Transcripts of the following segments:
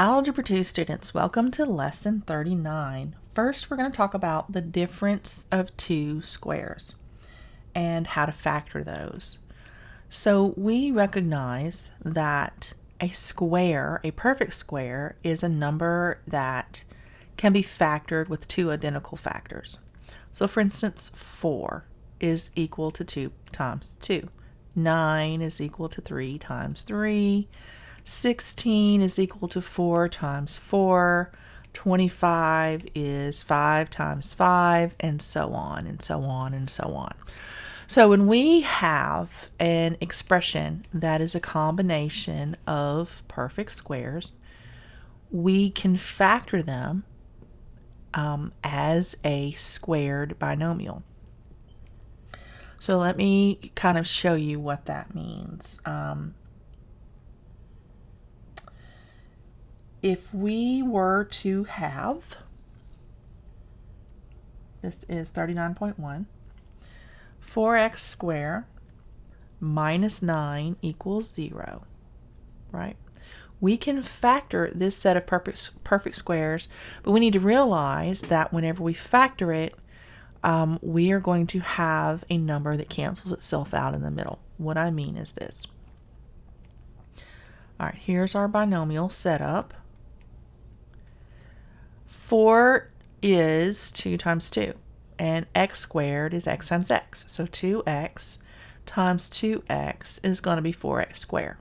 Algebra 2 students, welcome to lesson 39. First, we're going to talk about the difference of two squares and how to factor those. So we recognize that a square, a perfect square, is a number that can be factored with two identical factors. So for instance, 4 is equal to 2 times 2. 9 is equal to 3 times 3. 16 is equal to 4 times 4. 25 is 5 times 5, and so on, and so on, and so on. So when we have an expression that is a combination of perfect squares, we can factor them as a squared binomial. So let me kind of show you what that means. If we were to have, this is 39.1, 4x squared minus 9 equals 0, right? We can factor this set of perfect squares, but we need to realize that whenever we factor it, we are going to have a number that cancels itself out in the middle. What I mean is this. All right, here's our binomial set up. 4 is 2 times 2, and x squared is x times x. So 2x times 2x is going to be 4x squared.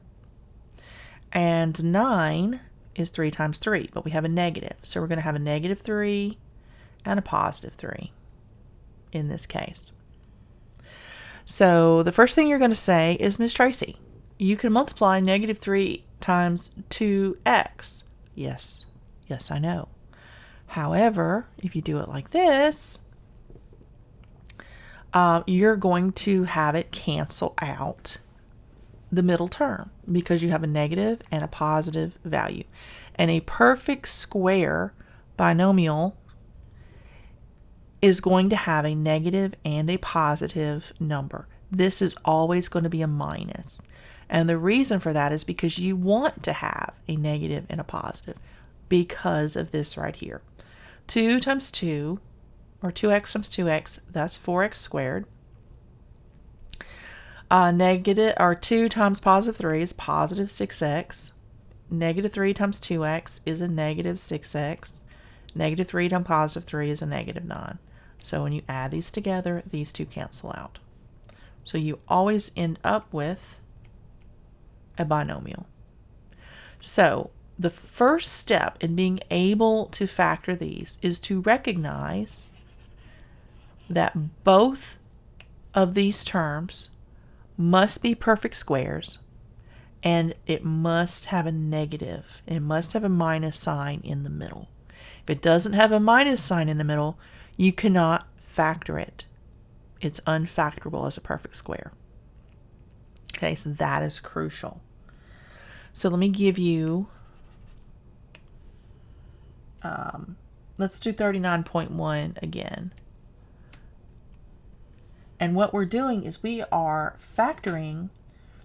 And 9 is 3 times 3, but we have a negative. So we're going to have a negative 3 and a positive 3 in this case. So the first thing you're going to say is, Miss Tracy, you can multiply negative 3 times 2x. Yes, I know. However, if you do it like this, you're going to have it cancel out the middle term because you have a negative and a positive value. And a perfect square binomial is going to have a negative and a positive number. This is always going to be a minus. And the reason for that is because you want to have a negative and a positive because of this right here. 2 times 2, or 2x times 2x, that's 4x squared. Negative, or 2 times positive 3 is positive 6x. Negative 3 times 2x is a negative 6x. Negative 3 times positive 3 is a negative 9. So when you add these together, these two cancel out. So you always end up with a binomial. So the first step in being able to factor these is to recognize that both of these terms must be perfect squares, and it must have a negative. It must have a minus sign in the middle. If it doesn't have a minus sign in the middle, you cannot factor it. It's unfactorable as a perfect square. Okay, so that is crucial. So let me give you, let's do 39.1 again. And what we're doing is we are factoring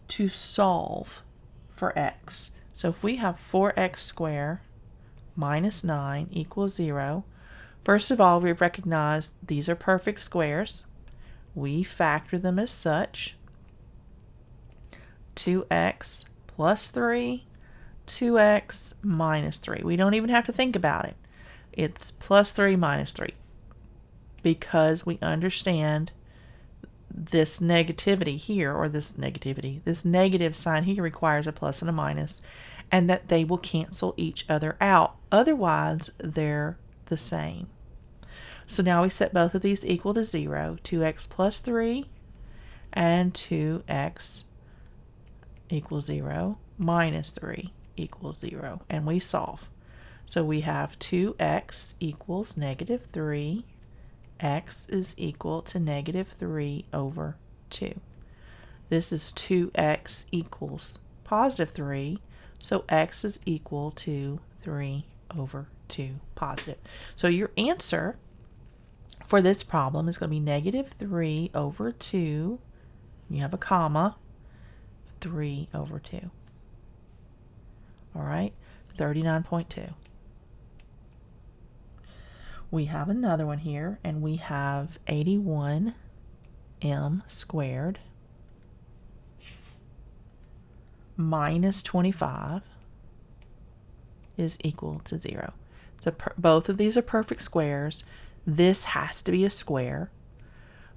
to solve for x. So if we have 4x squared minus 9 equals 0, first of all, we recognize these are perfect squares. We factor them as such. 2x plus 3, 2x minus 3. We don't even have to think about it. It's plus 3 minus 3 because we understand this negativity here, or this negative sign here requires a plus and a minus, and that they will cancel each other out. Otherwise, they're the same. So now we set both of these equal to 0, 2x plus 3 and 2x equals 0 minus 3 equals 0, and we solve. So we have 2x equals negative 3. X is equal to negative 3 over 2. This is 2x equals positive 3, so x is equal to 3 over 2 positive. So your answer for this problem is going to be negative 3 over 2, you have a comma, 3 over 2. All right, 39.2. We have another one here, and we have 81m squared minus 25 is equal to 0. So both of these are perfect squares. This has to be a square.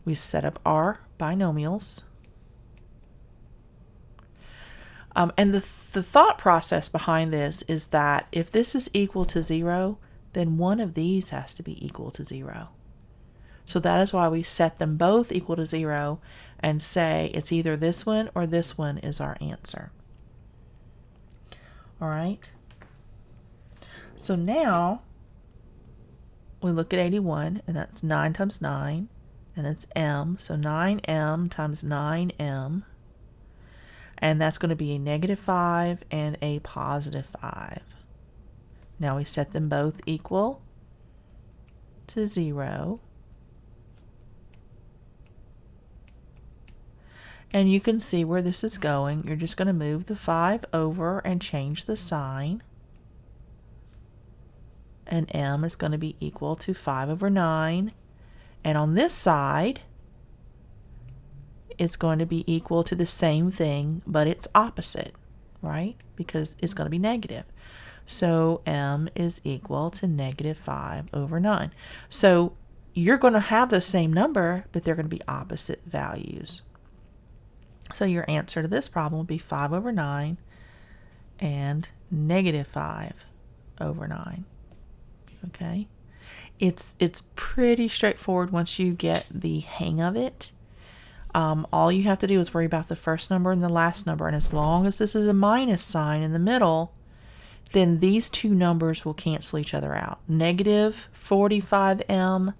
We set up our binomials. And the thought process behind this is that if this is equal to 0, then one of these has to be equal to 0. So that is why we set them both equal to 0 and say it's either this one or this one is our answer. All right. So now we look at 81, and that's 9 times 9, and that's m. So 9m times 9m, and that's going to be a -5 and a +5. Now we set them both equal to 0. And you can see where this is going. You're just going to move the 5 over and change the sign. And m is going to be equal to 5 over 9. And on this side, it's going to be equal to the same thing, but it's opposite, right? Because it's going to be negative. So m is equal to -5 over 9. So you're going to have the same number, but they're going to be opposite values. So your answer to this problem would be 5 over 9 and -5 over 9. Okay? It's pretty straightforward once you get the hang of it. All you have to do is worry about the first number and the last number, and as long as this is a minus sign in the middle, then these two numbers will cancel each other out. -45m,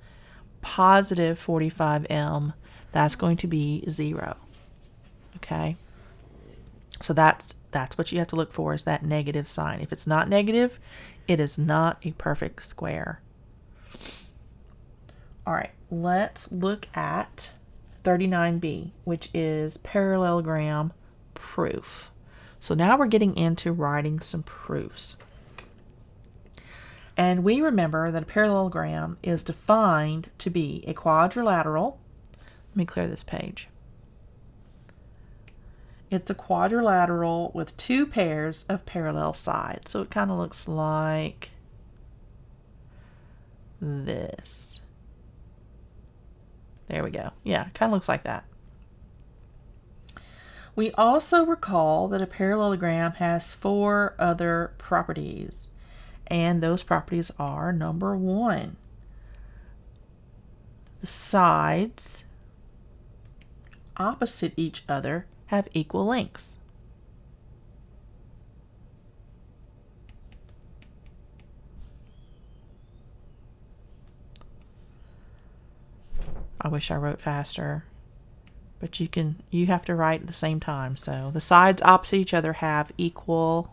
+45m, that's going to be 0. Okay? So that's what you have to look for, is that negative sign. If it's not negative, it is not a perfect square. All right, let's look at 39b, which is parallelogram proof. So now we're getting into writing some proofs. And we remember that a parallelogram is defined to be a quadrilateral. Let me clear this page. It's a quadrilateral with two pairs of parallel sides. So it kind of looks like this. There we go. Yeah, it kind of looks like that. We also recall that a parallelogram has 4 other properties. And those properties are, number 1, the sides opposite each other have equal lengths. I wish I wrote faster, but you have to write at the same time. So the sides opposite each other have equal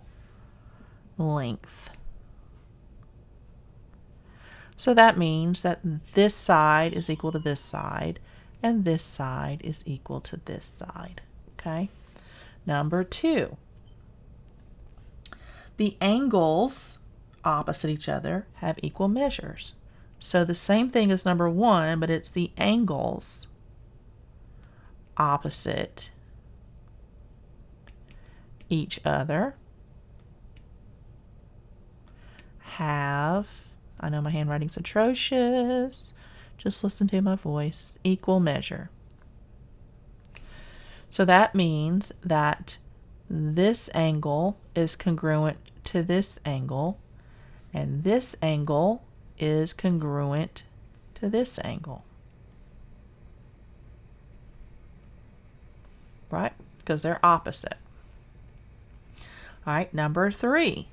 length. So that means that this side is equal to this side, and this side is equal to this side. Okay? Number 2, the angles opposite each other have equal measures. So the same thing as number 1, but it's the angles opposite each other have, I know my handwriting's atrocious, just listen to my voice, equal measure. So that means that this angle is congruent to this angle, and this angle is congruent to this angle. Right? Because they're opposite. All right, number 3.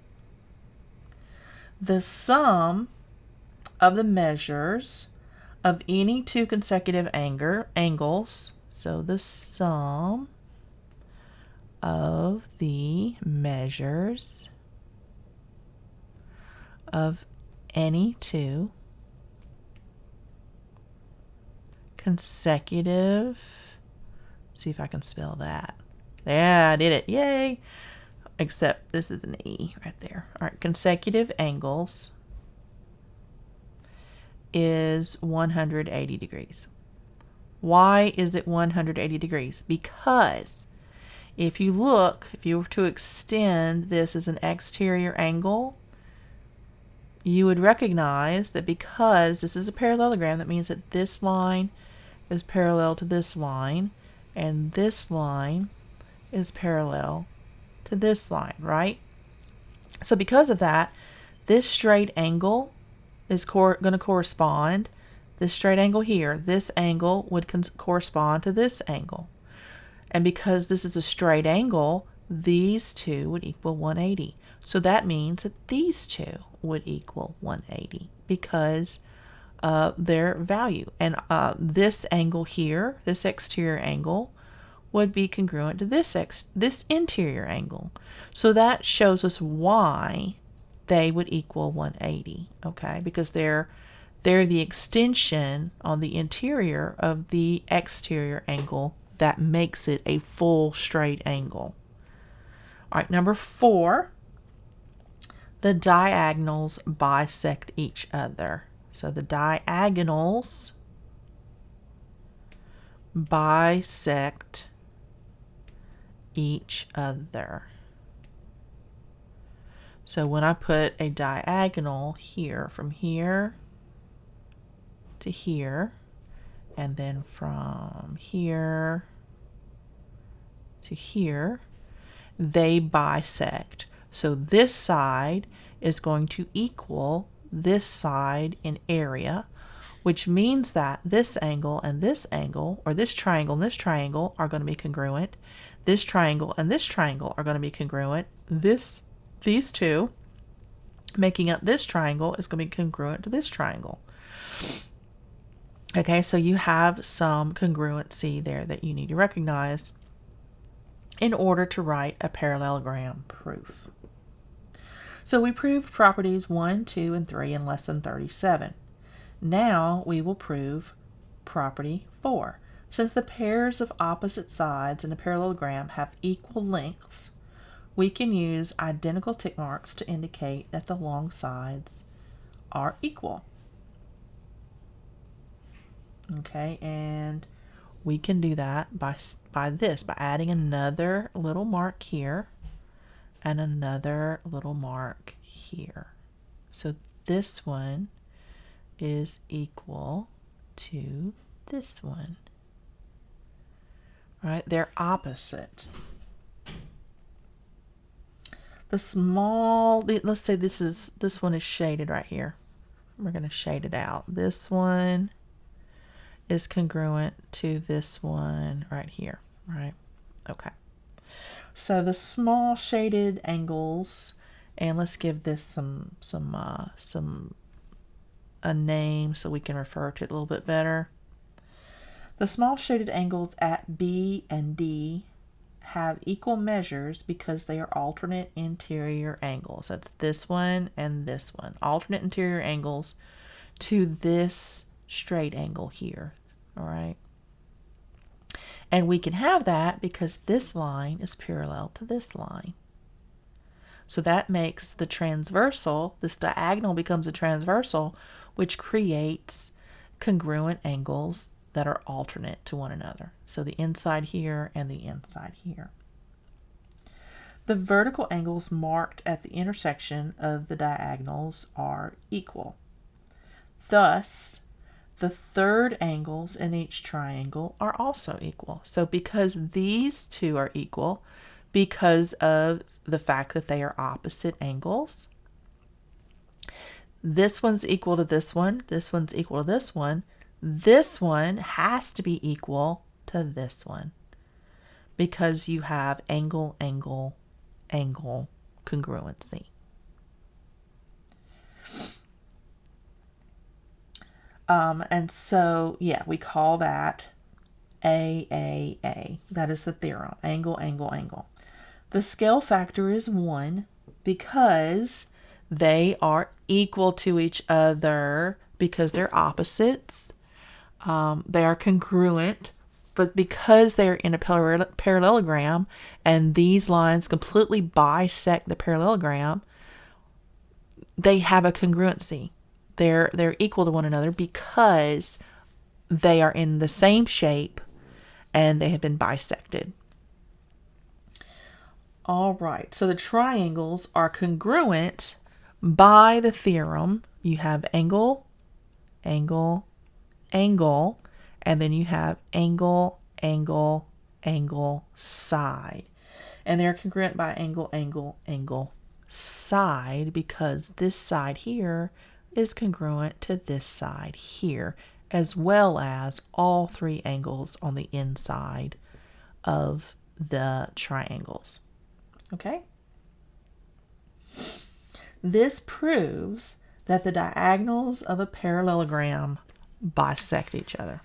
The sum of the measures of any 2 consecutive angles, so the sum of the measures of any 2 consecutive, see if I can spell that. Yeah, I did it. Yay! except this is an E right there. All right, consecutive angles is 180 degrees. Why is it 180 degrees? Because if you were to extend this as an exterior angle, you would recognize that because this is a parallelogram, that means that this line is parallel to this line, and this line is parallel to this line, right? So because of that, this straight angle is going to correspond, this straight angle here, this angle would correspond to this angle. And because this is a straight angle, these two would equal 180. So that means that these two would equal 180 because of their value. And this angle here, this exterior angle, would be congruent to this interior angle. So that shows us why they would equal 180, okay? Because they're the extension on the interior of the exterior angle that makes it a full straight angle. All right, number 4, the diagonals bisect each other. So the diagonals bisect each other. So when I put a diagonal here, from here to here, and then from here to here, they bisect. So this side is going to equal this side in area, which means that this angle and this angle, or this triangle and this triangle, are going to be congruent. This triangle and this triangle are going to be congruent. These two making up this triangle is going to be congruent to this triangle. Okay, so you have some congruency there that you need to recognize in order to write a parallelogram proof. So we proved properties 1, 2, and 3 in lesson 37. Now we will prove property 4. Since the pairs of opposite sides in a parallelogram have equal lengths, we can use identical tick marks to indicate that the long sides are equal. Okay, and we can do that by adding another little mark here and another little mark here. So this one is equal to this one. Right? They're opposite. Let's say this one is shaded right here. We're going to shade it out. This one is congruent to this one right here, right? Okay. So the small shaded angles, and let's give this a name so we can refer to it a little bit better. The small shaded angles at B and D have equal measures because they are alternate interior angles. That's this one and this one. Alternate interior angles to this straight angle here, all right? And we can have that because this line is parallel to this line. So that makes the transversal, this diagonal becomes a transversal, which creates congruent angles that are alternate to one another. So the inside here and the inside here. The vertical angles marked at the intersection of the diagonals are equal. Thus, the third angles in each triangle are also equal. So because these two are equal, because of the fact that they are opposite angles, this one's equal to this one one's equal to this one has to be equal to this one because you have angle, angle, angle congruency. And so, yeah, we call that AAA. That is the theorem, angle, angle, angle. The scale factor is 1 because they are equal to each other because they're opposites. They are congruent But because they're in a parallelogram and these lines completely bisect the parallelogram, they have a congruency. They're equal to one another because they are in the same shape and they have been bisected. All right, so the triangles are congruent by the theorem. You have angle, angle, angle, and then you have angle, angle, angle, side. And they're congruent by angle, angle, angle, side because this side here is congruent to this side here, as well as all three angles on the inside of the triangles. Okay? This proves that the diagonals of a parallelogram bisect each other.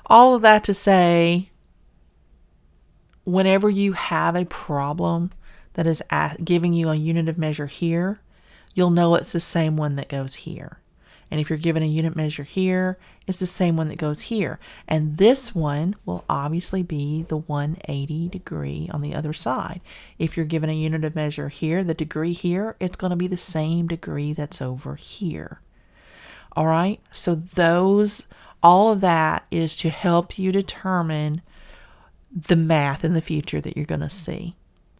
All of that to say, whenever you have a problem that is giving you a unit of measure here, you'll know it's the same one that goes here. And if you're given a unit measure here, it's the same one that goes here. And this one will obviously be the 180 degree on the other side. If you're given a unit of measure here, the degree here, it's going to be the same degree that's over here. All right, so all of that is to help you determine the math in the future that you're going to see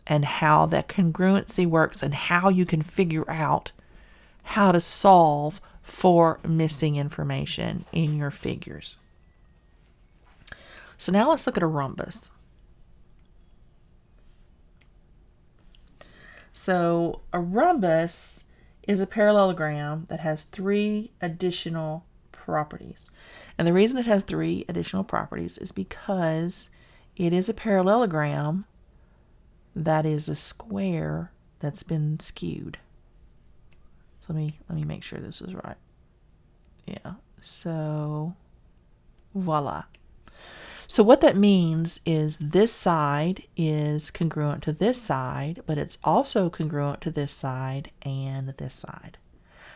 and how that congruency works and how you can figure out how to solve for missing information in your figures. So now let's look at a rhombus. So a rhombus is a parallelogram that has three additional properties. And the reason it has three additional properties is because it is a parallelogram that is a square that's been skewed. So let me make sure this is right. Yeah, so voila. So what that means is this side is congruent to this side, but it's also congruent to this side and this side.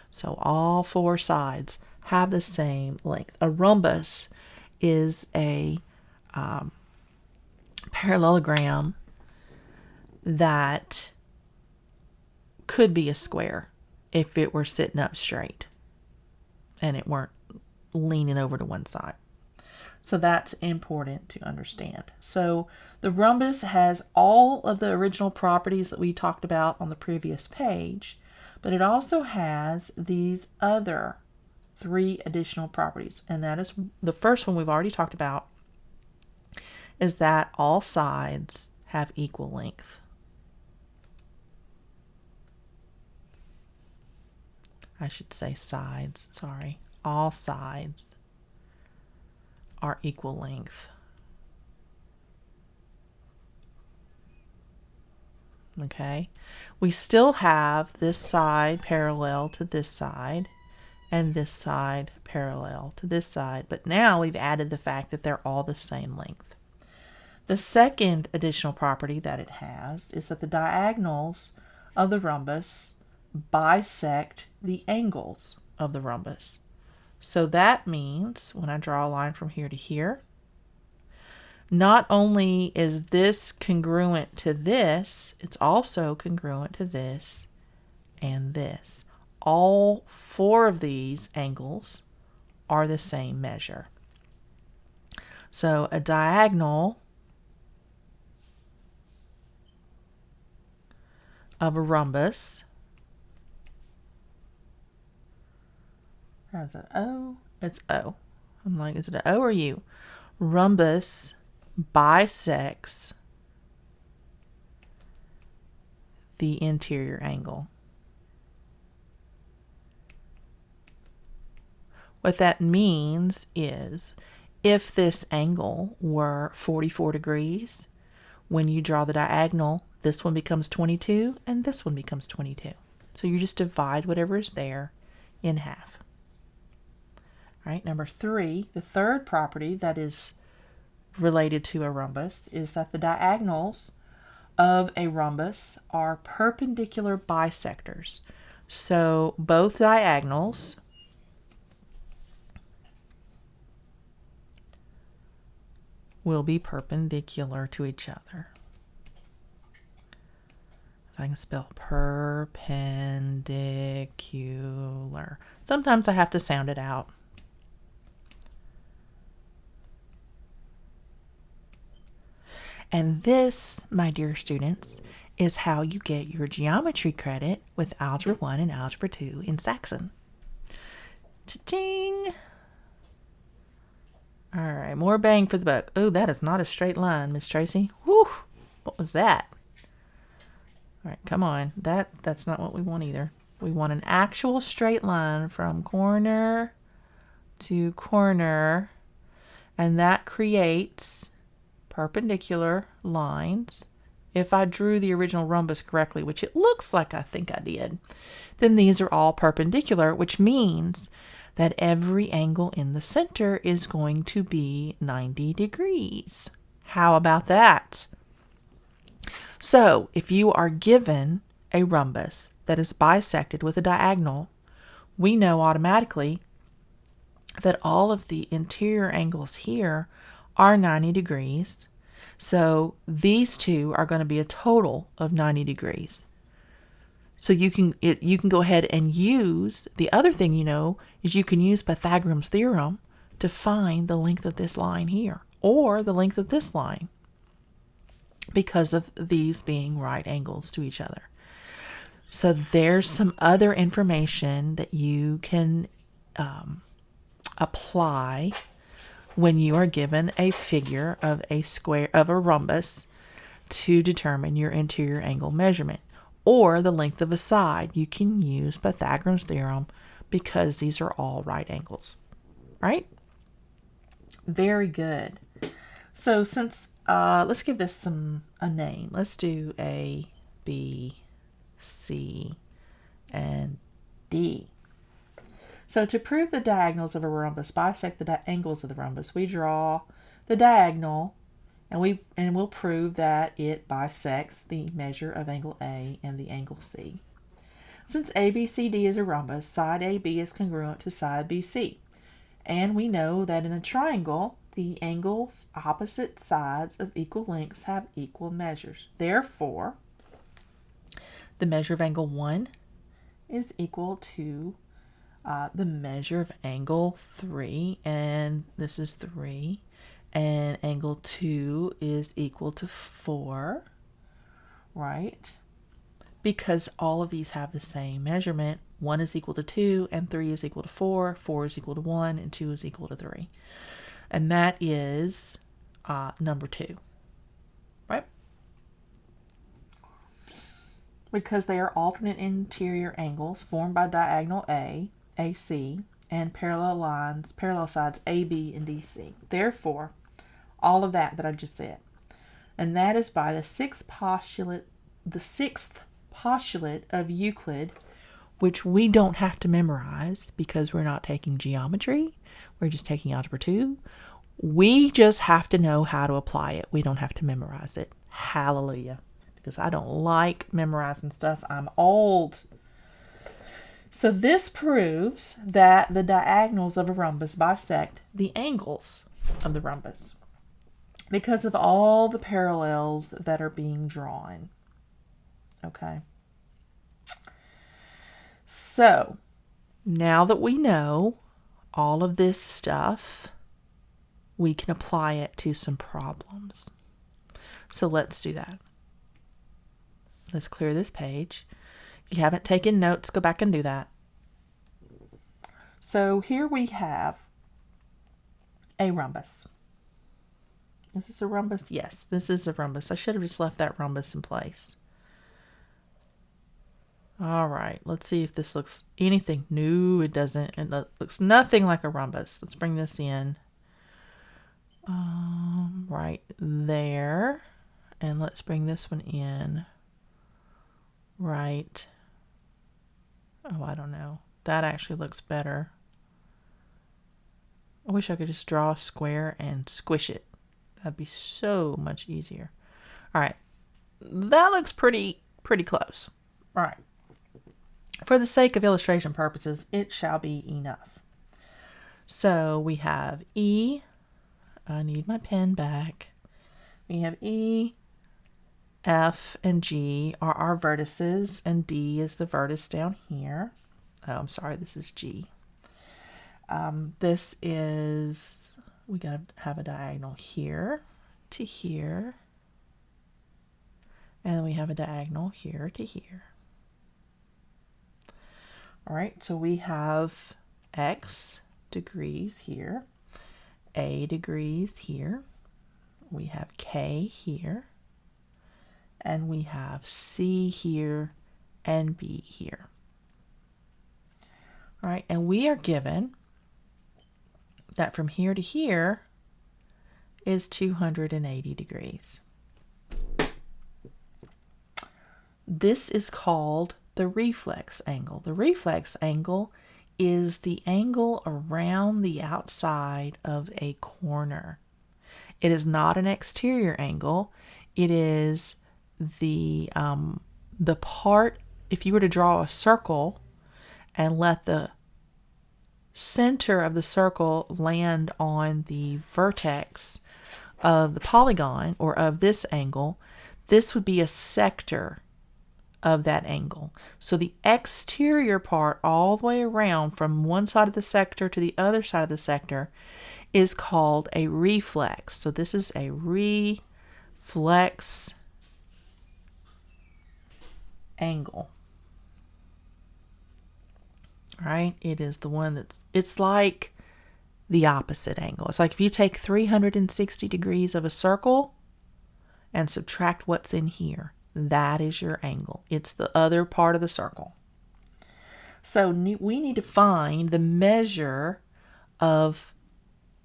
So all four sides have the same length. A rhombus is a parallelogram that could be a square if it were sitting up straight and it weren't leaning over to one side. So that's important to understand. So the rhombus has all of the original properties that we talked about on the previous page, but it also has these other three additional properties. And that is the first one we've already talked about, is that all sides have equal length. I should say sides, sorry. All sides are equal length. Okay, we still have this side parallel to this side and this side parallel to this side, but now we've added the fact that they're all the same length. The second additional property that it has is that the diagonals of the rhombus bisect the angles of the rhombus. So that means when I draw a line from here to here, not only is this congruent to this, it's also congruent to this and this. All four of these angles are the same measure. So a diagonal of a rhombus, is it O? It's O. I'm like, is it an O or U? Rhombus bisects the interior angle. What that means is if this angle were 44 degrees, when you draw the diagonal, this one becomes 22 and this one becomes 22. So you just divide whatever is there in half. All right, number 3, the third property that is related to a rhombus is that the diagonals of a rhombus are perpendicular bisectors. So both diagonals will be perpendicular to each other. If I can spell perpendicular. Sometimes I have to sound it out. And this, my dear students, is how you get your geometry credit with Algebra 1 and Algebra 2 in Saxon. Cha-ching! All right, more bang for the buck. Oh, that is not a straight line, Miss Tracy. Whew, what was that? All right, come on. That's not what we want either. We want an actual straight line from corner to corner, and that creates perpendicular lines. If I drew the original rhombus correctly, which it looks like I think I did, then these are all perpendicular, which means that every angle in the center is going to be 90 degrees. How about that? So if you are given a rhombus that is bisected with a diagonal, we know automatically that all of the interior angles here are 90 degrees. So these two are going to be a total of 90 degrees. So you can go ahead and use, the other thing you know is you can use Pythagoras' theorem to find the length of this line here or the length of this line because of these being right angles to each other. So there's some other information that you can apply when you are given a figure of a square of a rhombus to determine your interior angle measurement or the length of a side. You can use Pythagoras' theorem because these are all right angles, right? Very good. So since let's give this a name. Let's do A, B, C, and D. So to prove the diagonals of a rhombus, bisect the angles of the rhombus. We draw the diagonal, and we'll prove that it bisects the measure of angle A and the angle C. Since ABCD is a rhombus, side AB is congruent to side BC. And we know that in a triangle, the angles opposite sides of equal lengths have equal measures. Therefore, the measure of angle 1 is equal to the measure of angle 3, and this is 3, and angle 2 is equal to 4, right? Because all of these have the same measurement. 1 is equal to 2, and 3 is equal to 4, 4 is equal to 1, and 2 is equal to 3. And that is number 2, right? Because they are alternate interior angles formed by diagonal A, AC, and parallel sides AB and DC. Therefore, all of that I just said. And that is by the sixth postulate of Euclid, which we don't have to memorize because we're not taking geometry. We're just taking Algebra 2. We just have to know how to apply it. We don't have to memorize it. Hallelujah. Because I don't like memorizing stuff. I'm old. So this proves that the diagonals of a rhombus bisect the angles of the rhombus because of all the parallels that are being drawn. Okay. So now that we know all of this stuff, we can apply it to some problems. So let's do that. Let's clear this page. If you haven't taken notes, go back and do that. So here we have a rhombus. Is this a rhombus? Yes, this is a rhombus. I should have just left that rhombus in place. All right, let's see if this looks anything. No, it doesn't. It looks nothing like a rhombus. Let's bring this in right there. And let's bring this one in right. Oh, I don't know. That actually looks better. I wish I could just draw a square and squish it. That'd be so much easier. All right. That looks pretty close. All right. For the sake of illustration purposes, it shall be enough. So we have E, I need my pen back. We have E, F, and G are our vertices, and D is the vertex down here. Oh, I'm sorry, this is G. This is, we got to have a diagonal here to here, and then we have a diagonal here to here. All right, so we have X degrees here, A degrees here, we have K here, and we have C here and B here. All right, and we are given that from here to here is 280 degrees. This is called the reflex angle. The reflex angle is the angle around the outside of a corner. It is not an exterior angle. It is the part, if you were to draw a circle and let the center of the circle land on the vertex of the polygon or of this angle, this would be a sector of that angle. So the exterior part all the way around from one side of the sector to the other side of the sector is called a reflex. So this is a reflex angle. Right? It is the one it's like the opposite angle. It's like if you take 360 degrees of a circle and subtract what's in here. That is your angle. It's the other part of the circle. So we need to find the measure of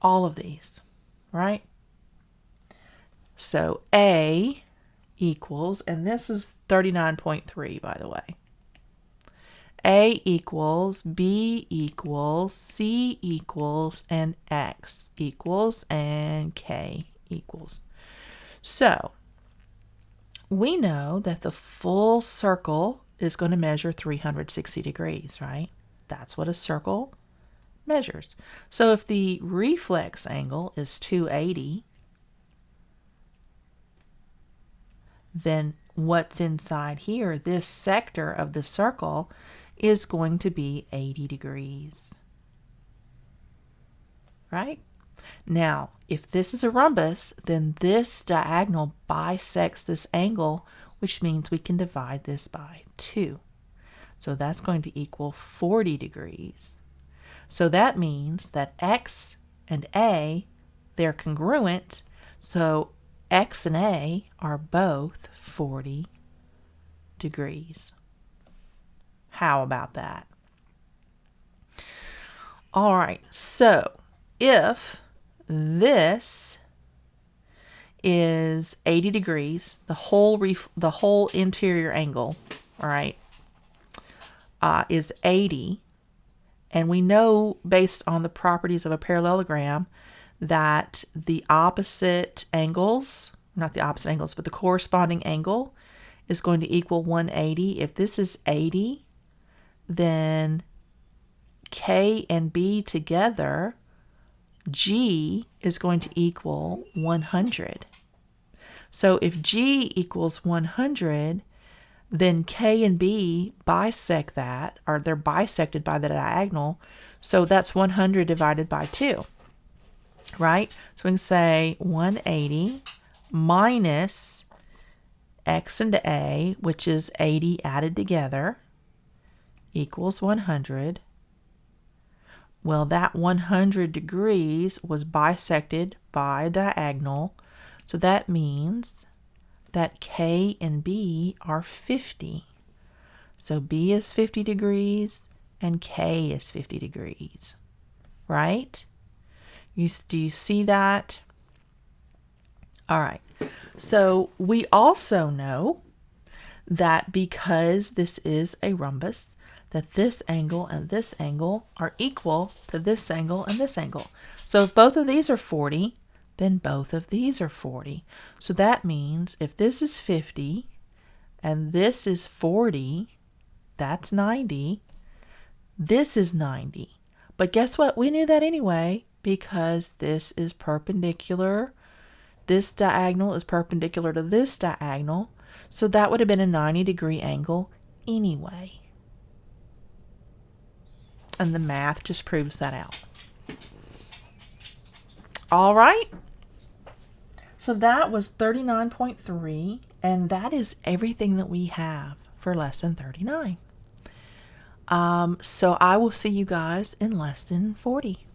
all of these, right? So A equals, and this is 39.3, by the way. A equals, B equals, C equals, and X equals, and K equals. So we know that the full circle is going to measure 360 degrees, right? That's what a circle measures. So if the reflex angle is 280, then what's inside here, this sector of the circle, is going to be 80 degrees, right? Now, if this is a rhombus, then this diagonal bisects this angle, which means we can divide this by 2. So that's going to equal 40 degrees. So that means that X and A, they're congruent. So X and A are both 40 degrees. How about that? All right, so if this is 80 degrees, the whole interior angle, all right, is 80, and we know based on the properties of a parallelogram that the opposite angles, not the opposite angles, but the corresponding angle is going to equal 180. If this is 80, then K and B together, G is going to equal 100. So if G equals 100, then K and B bisect that, or they're bisected by the diagonal. So that's 100 divided by 2, right? So we can say 180 minus X and A, which is 80 added together, equals 100. Well, that 100 degrees was bisected by a diagonal, so that means that K and B are 50. So B is 50 degrees and K is 50 degrees, right? Do you see that? All right, so we also know that because this is a rhombus, that this angle and this angle are equal to this angle and this angle. So if both of these are 40, then both of these are 40. So that means if this is 50 and this is 40, that's 90. This is 90. But guess what? We knew that anyway. because this is perpendicular. This diagonal is perpendicular to this diagonal, so that would have been a 90-degree angle anyway. And the math just proves that out. All right. So that was 39.3, and that is everything that we have for lesson 39. So I will see you guys in lesson 40.